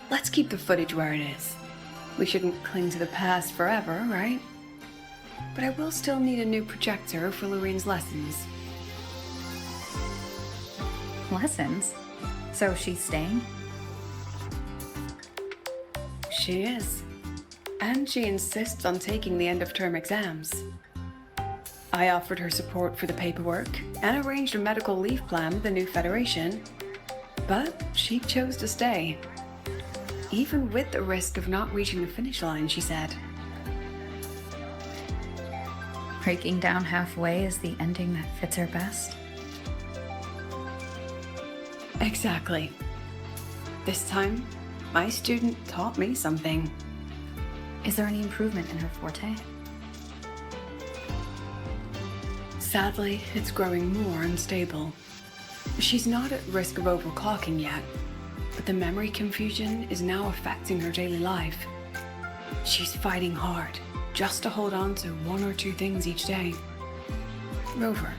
I: Let's keep the footage where it is. We shouldn't cling to the past forever, right? But I will still need a new projector for Lorene's lessons.
C: Lessons? So she's staying?
I: She is. And she insists on taking the end-of-term exams. I offered her support for the paperwork and arranged a medical leave plan with the new federation, but she chose to stay. Even with the risk of not reaching the finish line, she said.
C: Breaking down halfway is the ending that fits her best?
I: Exactly. This time, my student taught me something.
C: Is there any improvement in her forte?
I: Sadly, it's growing more unstable. She's not at risk of overclocking yet, but the memory confusion is now affecting her daily life. She's fighting hard just to hold on to one or two things each day. Rover,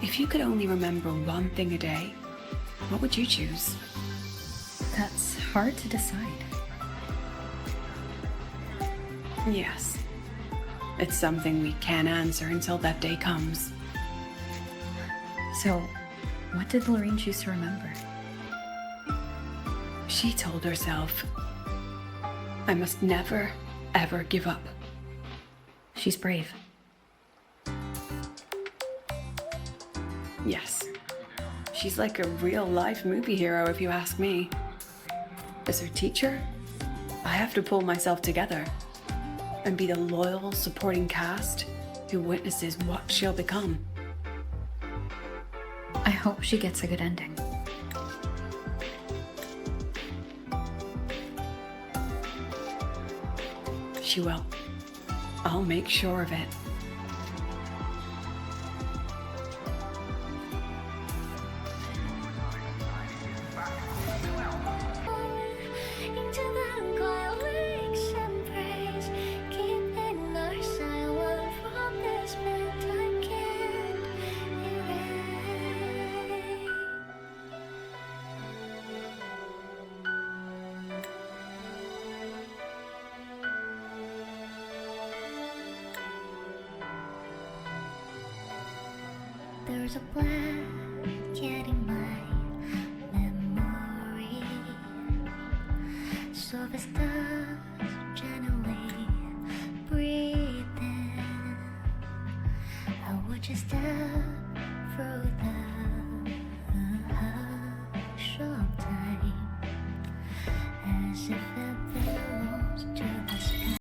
I: if you could only remember one thing a day, what would you choose?
C: That's hard to decide.
I: Yes. It's something we can't answer until that day comes.
C: So, what did Lorene choose to remember?
I: She told herself, I must never, ever give up.
C: She's brave.
I: Yes. She's like a real-life movie hero, if you ask me. As her teacher, I have to pull myself together and be the loyal, supporting cast who witnesses what she'll become.
C: I hope she gets a good ending.
I: She will. I'll make sure of it.
J: There's a blanket in my memory, so the stuff